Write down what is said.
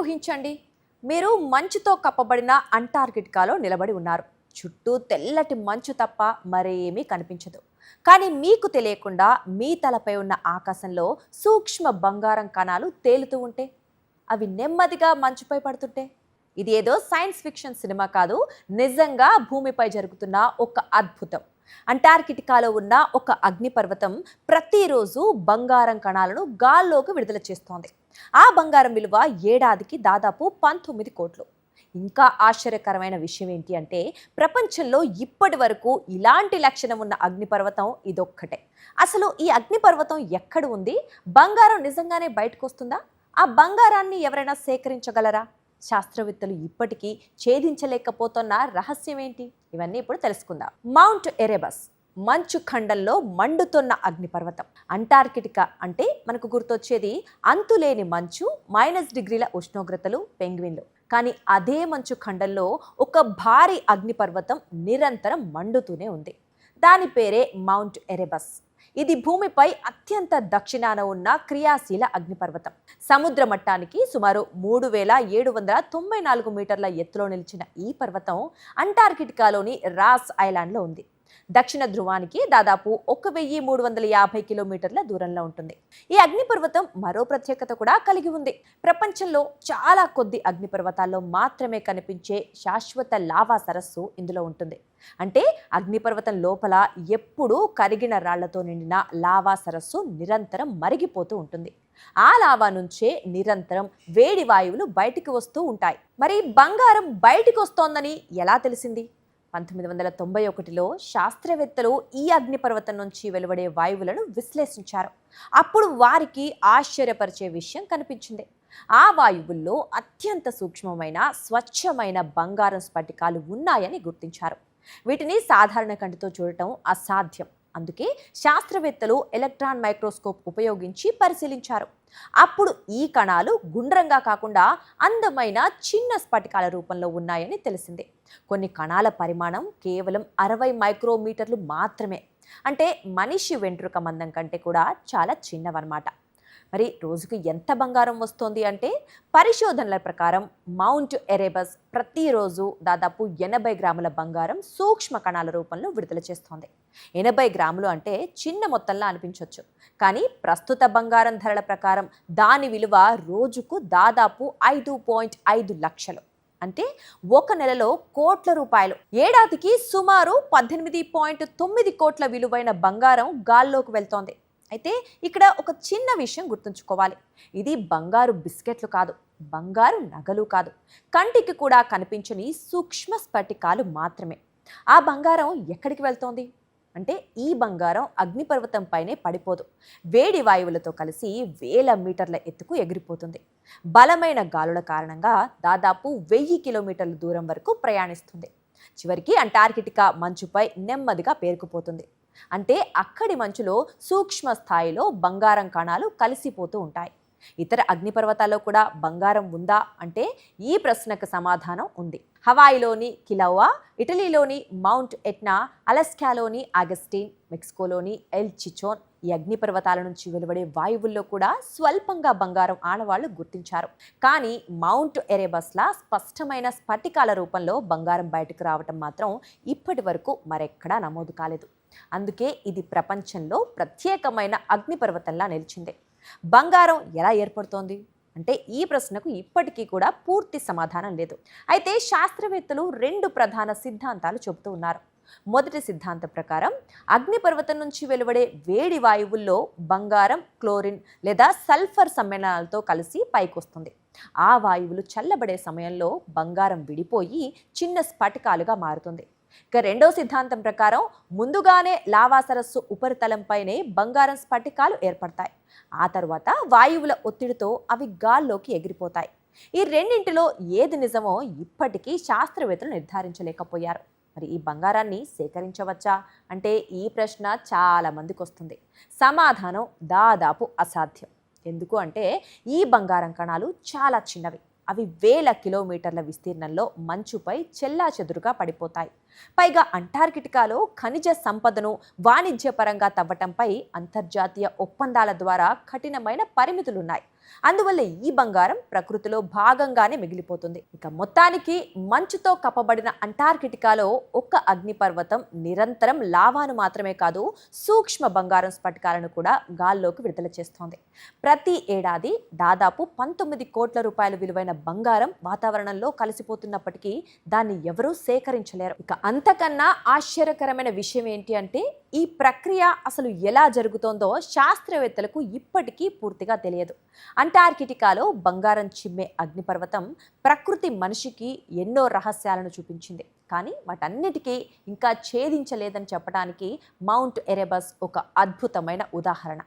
ఊహించండి, మీరు మంచుతో కప్పబడిన అంటార్కిటికాలో నిలబడి ఉన్నారు. చుట్టూ తెల్లటి మంచు తప్ప మరేమీ కనిపించదు. కానీ మీకు తెలియకుండా మీ తలపై ఉన్న ఆకాశంలో సూక్ష్మ బంగారం కణాలు తేలుతూ ఉంటే, అవి నెమ్మదిగా మంచుపై పడుతుంటే, ఇది ఏదో సైన్స్ ఫిక్షన్ సినిమా కాదు, నిజంగా భూమిపై జరుగుతున్న ఒక అద్భుతం. అంటార్కిటికాలో ఉన్న ఒక అగ్నిపర్వతం ప్రతిరోజు బంగారం కణాలను గాల్లోకి విడుదల చేస్తోంది. ఆ బంగారం విలువ ఏడాదికి దాదాపు 19 కోట్లు. ఇంకా ఆశ్చర్యకరమైన విషయం ఏంటి అంటే, ప్రపంచంలో ఇప్పటి వరకు ఇలాంటి లక్షణం ఉన్న అగ్నిపర్వతం ఇదొక్కటే. అసలు ఈ అగ్నిపర్వతం ఎక్కడ ఉంది? బంగారం నిజంగానే బయటకు వస్తుందా? ఆ బంగారాన్ని ఎవరైనా సేకరించగలరా? శాస్త్రవేత్తలు ఇప్పటికీ ఛేదించలేకపోతున్న రహస్యం ఏంటి? ఇవన్నీ ఇప్పుడు తెలుసుకుందాం. మౌంట్ ఎరెబస్ మంచు ఖండంలో మండుతున్న అగ్నిపర్వతం. అంటార్కిటికా అంటే మనకు గుర్తొచ్చేది అంతులేని మంచు, -డిగ్రీల ఉష్ణోగ్రతలు, పెంగ్విన్లు. కానీ అదే మంచు ఖండంలో ఒక భారీ అగ్నిపర్వతం నిరంతరం మండుతూనే ఉంది. దాని పేరే మౌంట్ ఎరెబస్. ఇది భూమిపై అత్యంత దక్షిణాన ఉన్న క్రియాశీల అగ్నిపర్వతం. సముద్ర మట్టానికి సుమారు 3794 మీటర్ల ఎత్తులో నిలిచిన ఈ పర్వతం అంటార్కిటికాలోని రాస్ ఐలాండ్లో ఉంది. దక్షిణ ధ్రువానికి దాదాపు 1350 కిలోమీటర్ల దూరంలో ఉంటుంది. ఈ అగ్నిపర్వతం మరో ప్రత్యేకత కూడా కలిగి ఉంది. ప్రపంచంలో చాలా కొద్ది అగ్నిపర్వతాల్లో మాత్రమే కనిపించే శాశ్వత లావా సరస్సు ఇందులో ఉంటుంది. అంటే అగ్నిపర్వతం లోపల ఎప్పుడూ కరిగిన రాళ్లతో నిండిన లావా సరస్సు నిరంతరం మరిగిపోతూ ఉంటుంది. ఆ లావా నుంచే నిరంతరం వేడి వాయువులు బయటికి వస్తూ ఉంటాయి. మరి బంగారం బయటికి వస్తోందని ఎలా తెలిసింది? 1991లో శాస్త్రవేత్తలు ఈ అగ్నిపర్వతం నుంచి వెలువడే వాయువులను విశ్లేషించారు. అప్పుడు వారికి ఆశ్చర్యపరిచే విషయం కనిపించింది. ఆ వాయువుల్లో అత్యంత సూక్ష్మమైన, స్వచ్ఛమైన బంగారం స్ఫటికాలు ఉన్నాయని గుర్తించారు. వీటిని సాధారణ కంటితో చూడటం అసాధ్యం. అందుకే శాస్త్రవేత్తలు ఎలక్ట్రాన్ మైక్రోస్కోప్ ఉపయోగించి పరిశీలించారు. అప్పుడు ఈ కణాలు గుండ్రంగా కాకుండా అందమైన చిన్న స్ఫటికాల రూపంలో ఉన్నాయని తెలిసింది. కొన్ని కణాల పరిమాణం కేవలం 60 మైక్రోమీటర్లు మాత్రమే. అంటే మనిషి వెంట్రుక మందం కంటే కూడా చాలా చిన్నవన్నమాట. మరి రోజుకు ఎంత బంగారం వస్తోంది అంటే, పరిశోధనల ప్రకారం మౌంట్ ఎరెబస్ ప్రతిరోజు దాదాపు 80 గ్రాముల బంగారం సూక్ష్మ కణాల రూపంలో విడుదల చేస్తోంది. 80 గ్రాములు అంటే చిన్న మొత్తంలా అనిపించవచ్చు. కానీ ప్రస్తుత బంగారం ధరల ప్రకారం దాని విలువ రోజుకు దాదాపు 5.5 లక్షలు. అంటే ఒక నెలలో కోట్ల రూపాయలు. ఏడాదికి సుమారు 18.9 కోట్ల విలువైన బంగారం గాల్లోకి వెళ్తోంది. అయితే ఇక్కడ ఒక చిన్న విషయం గుర్తుంచుకోవాలి. ఇది బంగారు బిస్కెట్లు కాదు, బంగారు నగలు కాదు, కంటికి కూడా కనిపించని సూక్ష్మ స్ఫటికాలు మాత్రమే. ఆ బంగారం ఎక్కడికి వెళ్తోంది అంటే, ఈ బంగారం అగ్నిపర్వతం పైనే పడిపోదు. వేడి వాయువులతో కలిసి వేల మీటర్ల ఎత్తుకు ఎగిరిపోతుంది. బలమైన గాలుల కారణంగా దాదాపు 1000 కిలోమీటర్ల దూరం వరకు ప్రయాణిస్తుంది. చివరికి అంటార్కిటికా మంచుపై నెమ్మదిగా పేరుకుపోతుంది. అంటే అక్కడి మంచులో సూక్ష్మ స్థాయిలో బంగారం కణాలు కలిసిపోతూ ఉంటాయి. ఇతర అగ్నిపర్వతాల్లో కూడా బంగారం ఉందా అంటే, ఈ ప్రశ్నకు సమాధానం ఉంది. హవాయిలోని కిలౌవా, ఇటలీలోని మౌంట్ ఎట్నా, అలస్కాలోని ఆగస్టిన్, మెక్సికోలోని ఎల్ చిచోన్, ఈ అగ్నిపర్వతాల నుంచి వెలువడే వాయువుల్లో కూడా స్వల్పంగా బంగారం ఆనవాళ్లు గుర్తించారు. కానీ మౌంట్ ఎరెబస్లా స్పష్టమైన స్ఫటికాల రూపంలో బంగారం బయటకు రావటం మాత్రం ఇప్పటి వరకు మరెక్కడా నమోదు కాలేదు. అందుకే ఇది ప్రపంచంలో ప్రత్యేకమైన అగ్నిపర్వతంలా నిలిచింది. బంగారం ఎలా ఏర్పడుతోంది అంటే, ఈ ప్రశ్నకు ఇప్పటికీ కూడా పూర్తి సమాధానం లేదు. అయితే శాస్త్రవేత్తలు 2 ప్రధాన సిద్ధాంతాలు చెబుతూ ఉన్నారు. మొదటి సిద్ధాంతం ప్రకారం అగ్నిపర్వతం నుంచి వెలువడే వేడి వాయువుల్లో బంగారం, క్లోరిన్ లేదా సల్ఫర్ సమ్మేళనాలతో కలిసి పైకొస్తుంది. ఆ వాయువులు చల్లబడే సమయంలో బంగారం విడిపోయి చిన్న స్ఫటికాలుగా మారుతుంది. ఇక రెండో సిద్ధాంతం ప్రకారం ముందుగానే లావా సరస్సు ఉపరితలంపైనే బంగారం స్ఫటికాలు ఏర్పడతాయి. ఆ తర్వాత వాయువుల ఒత్తిడితో అవి గాల్లోకి ఎగిరిపోతాయి. ఈ రెండింటిలో ఏది నిజమో ఇప్పటికీ శాస్త్రవేత్తలు నిర్ధారించలేకపోయారు. మరి ఈ బంగారాన్ని సేకరించవచ్చా అంటే, ఈ ప్రశ్న చాలా మందికి వస్తుంది. సమాధానం దాదాపు అసాధ్యం. ఎందుకు అంటే, ఈ బంగారం కణాలు చాలా చిన్నవి. అవి వేల కిలోమీటర్ల విస్తీర్ణంలో మంచుపై చెల్లాచెదురుగా పడిపోతాయి. పైగా అంటార్కిటికాలో ఖనిజ సంపదను వాణిజ్యపరంగా తవ్వటంపై అంతర్జాతీయ ఒప్పందాల ద్వారా కఠినమైన పరిమితులున్నాయి. అందువల్ల ఈ బంగారం ప్రకృతిలో భాగంగానే మిగిలిపోతుంది. ఇక మొత్తానికి మంచుతో కప్పబడిన అంటార్కిటికాలో ఒక్క అగ్నిపర్వతం నిరంతరం లావాను మాత్రమే కాదు, సూక్ష్మ బంగారం స్ఫటికాలను కూడా గాల్లోకి విడుదల చేస్తోంది. ప్రతి ఏడాది దాదాపు 19 కోట్ల రూపాయల విలువైన బంగారం వాతావరణంలో కలిసిపోతున్నప్పటికీ దాన్ని ఎవరూ సేకరించలేరు. ఇక అంతకన్నా ఆశ్చర్యకరమైన విషయం ఏంటి అంటే, ఈ ప్రక్రియ అసలు ఎలా జరుగుతోందో శాస్త్రవేత్తలకు ఇప్పటికీ పూర్తిగా తెలియదు. అంటార్కిటికాలో బంగారం చిమ్మే అగ్నిపర్వతం ప్రకృతి మనిషికి ఎన్నో రహస్యాలను చూపించింది. కానీ వాటన్నిటికీ ఇంకా ఛేదించలేదని చెప్పడానికి మౌంట్ ఎరెబస్ ఒక అద్భుతమైన ఉదాహరణ.